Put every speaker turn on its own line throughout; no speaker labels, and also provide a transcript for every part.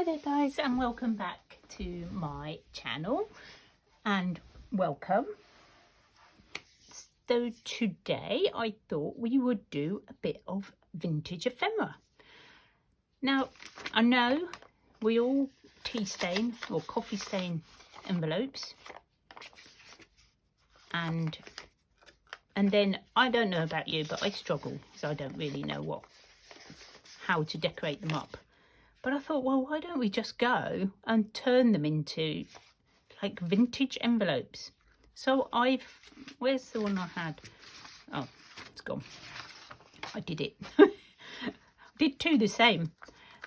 Hi there guys, and welcome back to my channel, and welcome. So today I thought we would do a bit of vintage ephemera. Now I know we all tea stain or coffee stain envelopes, and then I don't know about you, but I struggle because I don't really know how to decorate them up. But I thought, well, why don't we just go and turn them into like vintage envelopes? So where's the one I had? Oh, it's gone. I did it. Did two the same.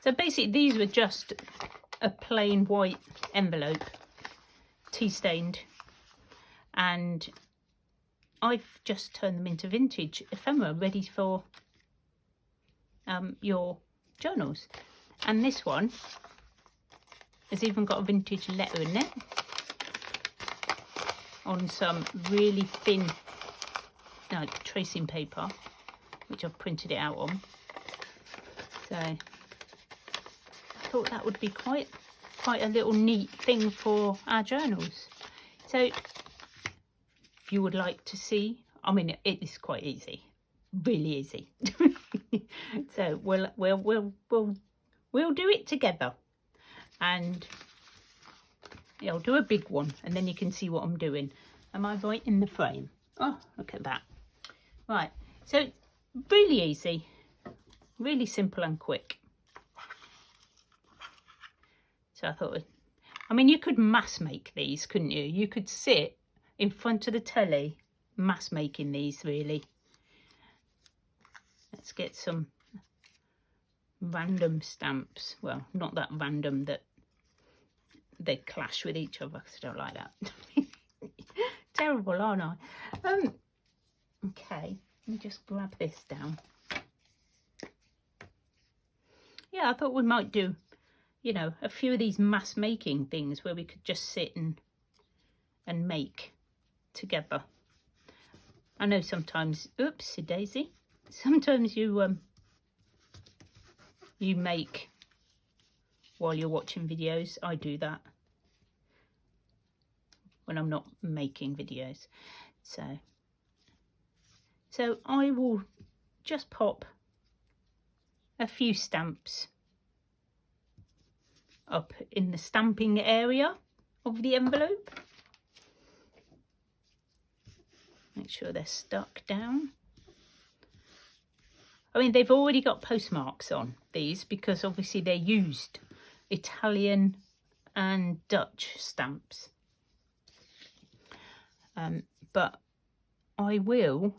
So basically these were just a plain white envelope, tea stained, and I've just turned them into vintage ephemera ready for your journals. And this one has even got a vintage letter in it on some really thin tracing paper, which I've printed it out on. So I thought that would be quite a little neat thing for our journals. So if you would like to see, I mean, it is quite easy, really easy. So we'll do it together, and I'll do a big one and then you can see what I'm doing. Am I right in the frame? Oh, look at that. Right, so really easy, really simple and quick. So I thought, I mean, you could mass make these, couldn't you? You could sit in front of the telly mass making these, really. Let's get some random stamps. Well, not that random that they clash with each other, because I don't like that. Terrible, aren't I? Okay, let me just grab this down. Yeah, I thought we might do, you know, a few of these mass making things where we could just sit and make together. I know sometimes, oopsie daisy, sometimes you make while you're watching videos. I do that when I'm not making videos. So I will just pop a few stamps up in the stamping area of the envelope. Make sure they're stuck down. I mean, they've already got postmarks on these because obviously they're used Italian and Dutch stamps. But I will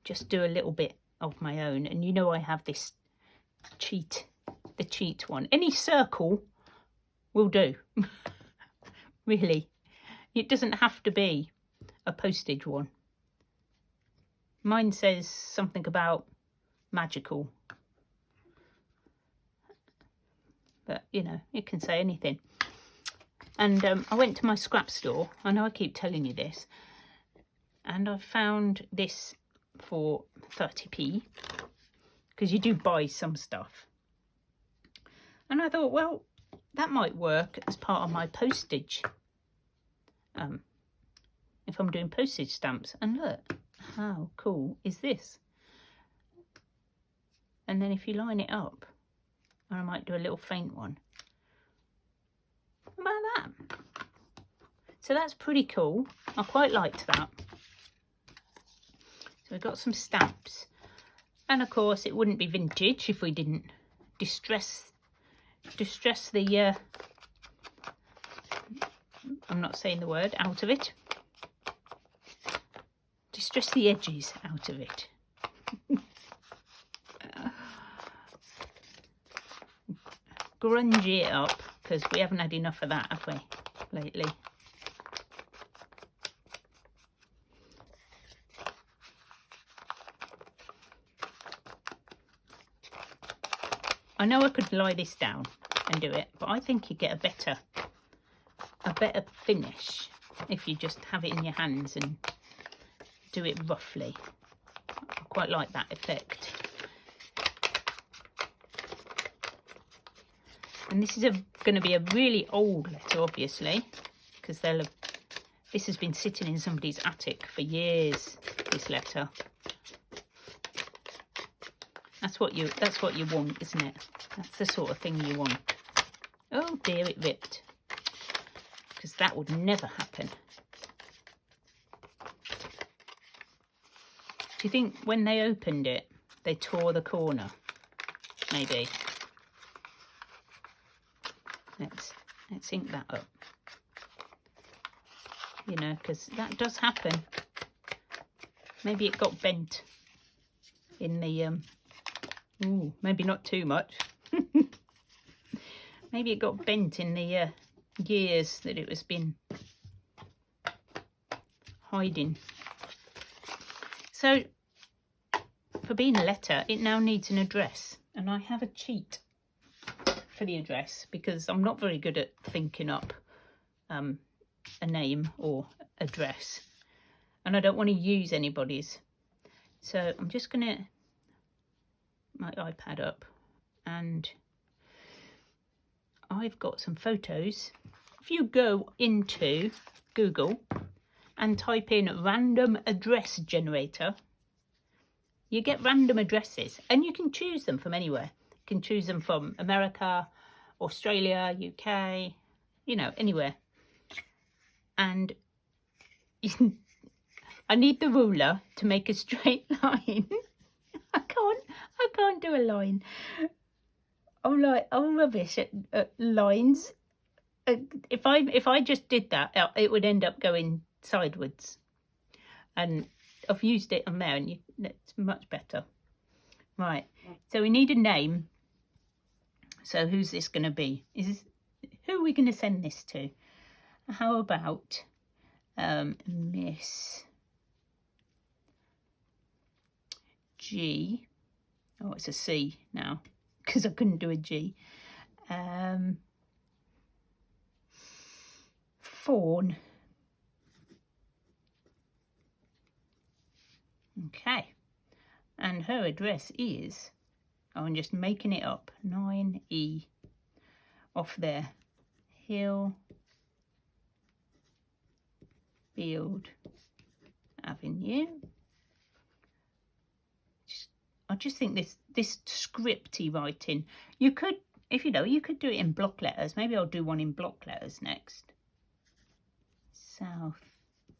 just do a little bit of my own. And you know I have this the cheat one. Any circle will do. Really. It doesn't have to be a postage one. Mine says something about magical, but you know, it can say anything. And I went to my scrap store. I know I keep telling you this, and I found this for 30p, because you do buy some stuff. And I thought, well, that might work as part of my postage, if I'm doing postage stamps. And look, how cool is this? And then if you line it up, and I might do a little faint one. How about that? So that's pretty cool. I quite liked that. So we've got some stamps. And of course it wouldn't be vintage if we didn't distress the I'm not saying the word out of it. Distress the edges out of it. Grunge it up, because we haven't had enough of that, have we, lately? I know I could lie this down and do it, but I think you get a better finish if you just have it in your hands and do it roughly. I quite like that effect. And this is going to be a really old letter, obviously, because this has been sitting in somebody's attic for years, this letter. That's what you want, isn't it? That's the sort of thing you want. Oh dear, it ripped. Because that would never happen. Do you think when they opened it, they tore the corner? Maybe. Let's ink that up. You know, because that does happen. Maybe it got bent in the... ooh, maybe not too much. Maybe it got bent in the years that it was been hiding. So, for being a letter, it now needs an address. And I have a cheat for the address because I'm not very good at thinking up a name or address. And I don't want to use anybody's. So I'm just going to my iPad up, and I've got some photos. If you go into Google and type in random address generator, you get random addresses, and you can choose them from anywhere. You can choose them from America, Australia, UK, you know, anywhere. And I need the ruler to make a straight line. I can't do a line. I'm rubbish at lines. If I just did that, it would end up going sideways. And I've used it on there, and it's much better. Right. So we need a name. So who's this going to be? Who are we going to send this to? How about Miss G? Oh, it's a C now because I couldn't do a G. Fawn. Okay. And her address is, oh, I'm just making it up, 9E off there. Hill Field Avenue. I just think this scripty writing, you could, if you know, you could do it in block letters. Maybe I'll do one in block letters next. South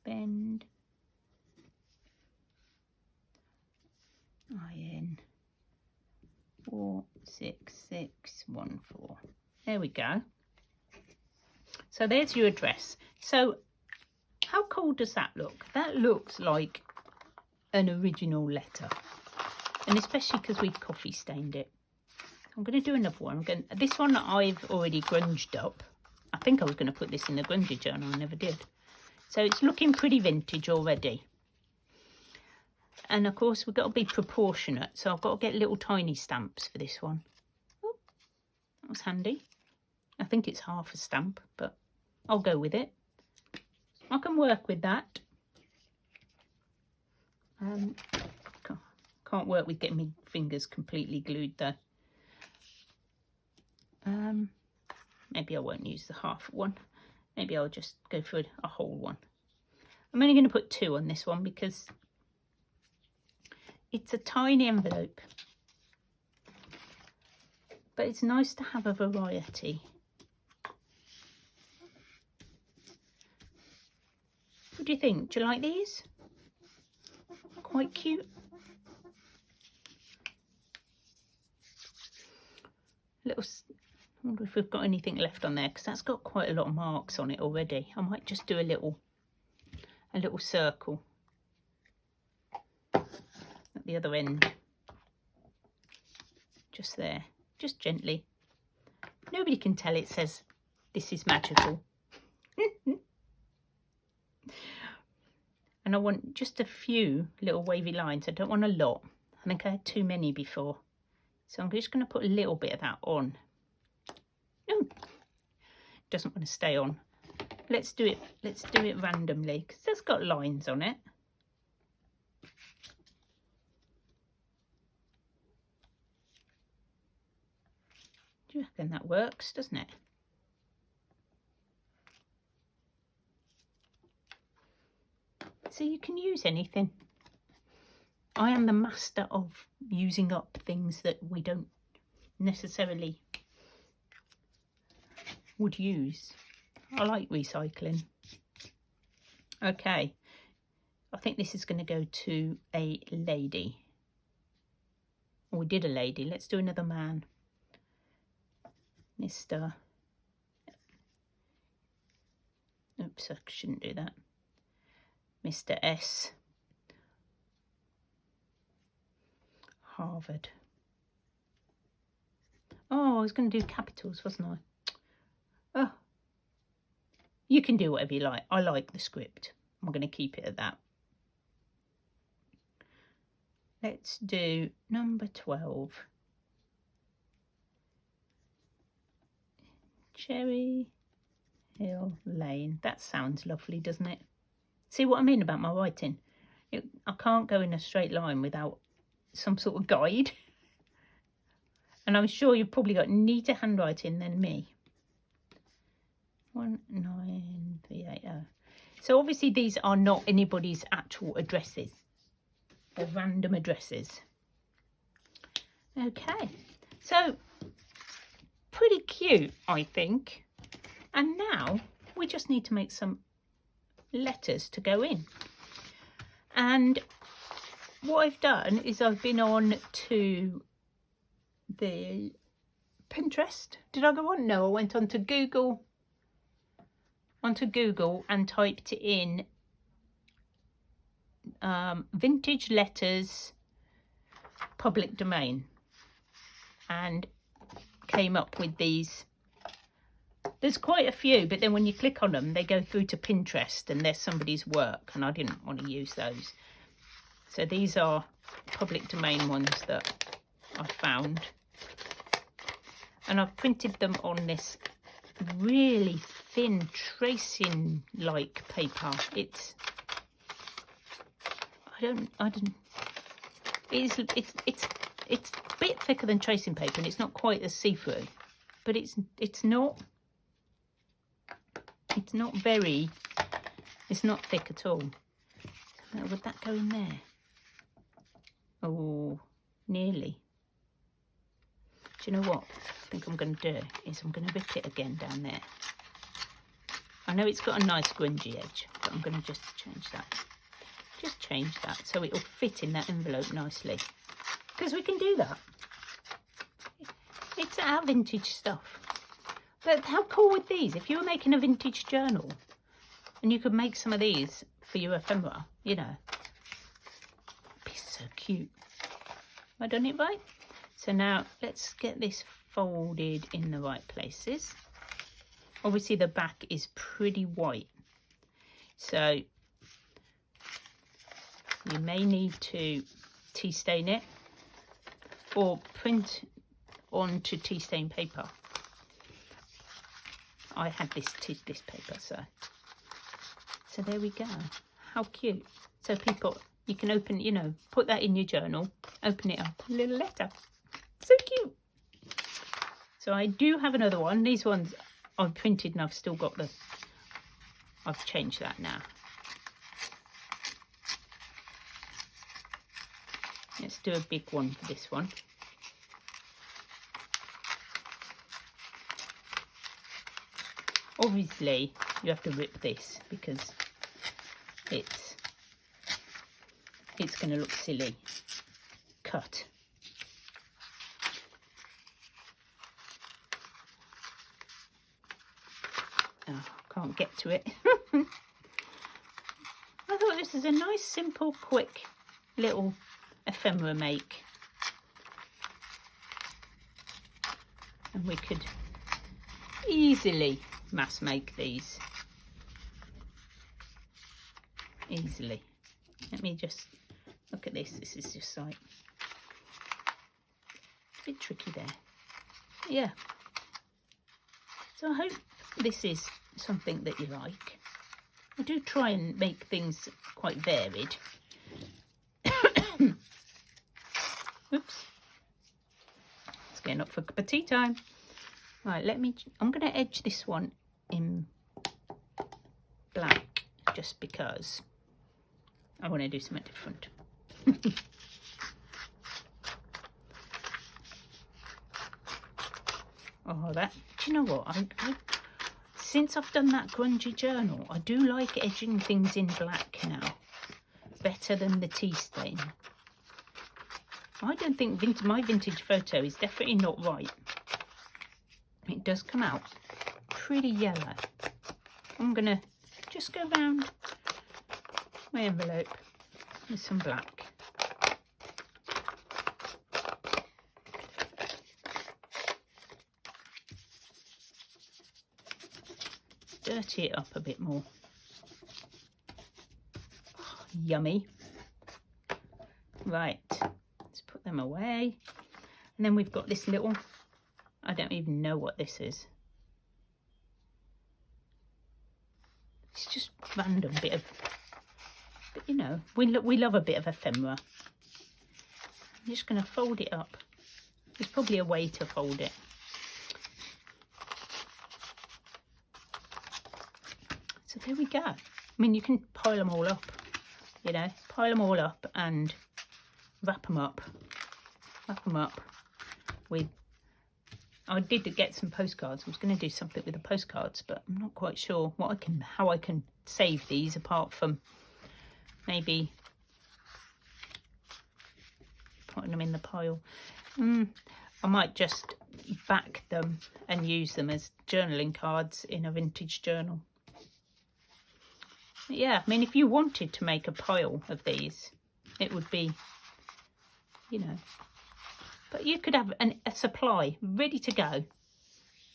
Bend. IN 46614. There we go. So there's your address. So how cool does that look? That looks like an original letter, and especially because we've coffee stained it. I'm going to do another one. This one I've already grunged up. I think I was going to put this in the grungy journal. I never did. So it's looking pretty vintage already. And of course we've got to be proportionate, so I've got to get little tiny stamps for this one. Oh, that was handy. I think it's half a stamp, but I'll go with it. I can work with that. Can't work with getting my fingers completely glued though. Maybe I won't use the half one. Maybe I'll just go for a whole one. I'm only going to put 2 on this one because it's a tiny envelope, but it's nice to have a variety. What do you think? Do you like these? Quite cute. I wonder if we've got anything left on there, because that's got quite a lot of marks on it already. I might just do a little circle at the other end, just there, just gently. Nobody can tell it says this is magical. And I want just a few little wavy lines. I don't want a lot. I think I had too many before, so I'm just going to put a little bit of that on. No, doesn't want to stay on. Let's do it randomly, because it's got lines on it. Do you reckon that works, doesn't it? So you can use anything. I am the master of using up things that we don't necessarily would use. I like recycling. Okay, I think this is going to go to a lady. Or we did a lady. Let's do another man. Mr. Oops, I shouldn't do that. Mr. S. Harvard. Oh, I was going to do capitals, wasn't I? Oh, you can do whatever you like. I like the script. I'm going to keep it at that. Let's do number 12. Cherry Hill Lane. That sounds lovely, doesn't it? See what I mean about my writing? I can't go in a straight line without some sort of guide. And I'm sure you've probably got neater handwriting than me. 19380. So obviously these are not anybody's actual addresses. They're random addresses. Okay, so pretty cute, I think. And now we just need to make some letters to go in. And what I've done is I've been on to the Pinterest. Did I go on? No, I went onto Google and typed in vintage letters public domain and came up with these. There's quite a few, but then when you click on them they go through to Pinterest and there's somebody's work, and I didn't want to use those. So these are public domain ones that I found, and I've printed them on this really thin tracing like paper. It's a bit thicker than tracing paper, and it's not quite as see-through, but it's not thick at all. Now, would that go in there? Oh, nearly. Do you know what I think I'm going to do is I'm going to rip it again down there. I know it's got a nice grungy edge, but I'm going to just change that. Just change that so it'll fit in that envelope nicely. Because we can do that. It's our vintage stuff. But how cool would these? If you were making a vintage journal and you could make some of these for your ephemera, you know. It'd be so cute. Have I done it right? So now let's get this folded in the right places. Obviously the back is pretty white, so you may need to tea stain it or print onto tea stain paper. I had this paper, so there we go. How cute. So people, you can open, you know, put that in your journal, open it up, a little letter. So cute. So I do have another one. These ones I've printed and I've still got I've changed that now. Let's do a big one for this one. Obviously you have to rip this because it's going to look silly cut. Oh, can't get to it. I thought this is a nice, simple, quick little ephemera make. And we could easily mass make these. Easily. Let me just look at this. This is just like a bit tricky there. Yeah. So I hope this is something that you like. I do try and make things quite varied. Oops. It's getting up for a cup of tea time. Right, I'm going to edge this one in black just because I want to do something different. Oh, do you know what? Since I've done that grungy journal, I do like edging things in black now. Better than the tea stain. I don't think my vintage photo is definitely not right. It does come out pretty yellow. I'm going to just go round my envelope with some black. Dirty it up a bit more. Oh, yummy. Right, let's put them away. And then we've got this little, I don't even know what this is. It's just random bit of, but you know, we love a bit of ephemera. I'm just going to fold it up. There's probably a way to fold it. So there we go. I mean, you can pile them all up, you know, pile them all up and wrap them up with, I did get some postcards. I was going to do something with the postcards, but I'm not quite sure how I can save these apart from maybe putting them in the pile. I might just back them and use them as journaling cards in a vintage journal. But yeah, I mean, if you wanted to make a pile of these, it would be, you know, but you could have a supply ready to go.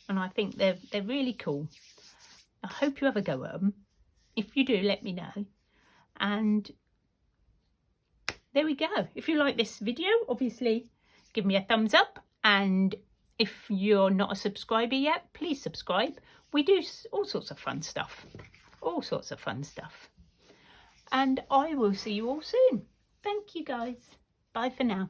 And I think they're really cool. I hope you have a go at them. If you do, let me know. And there we go. If you like this video, obviously give me a thumbs up. And if you're not a subscriber yet, please subscribe. We do all sorts of fun stuff. All sorts of fun stuff. And I will see you all soon. Thank you guys. Bye for now.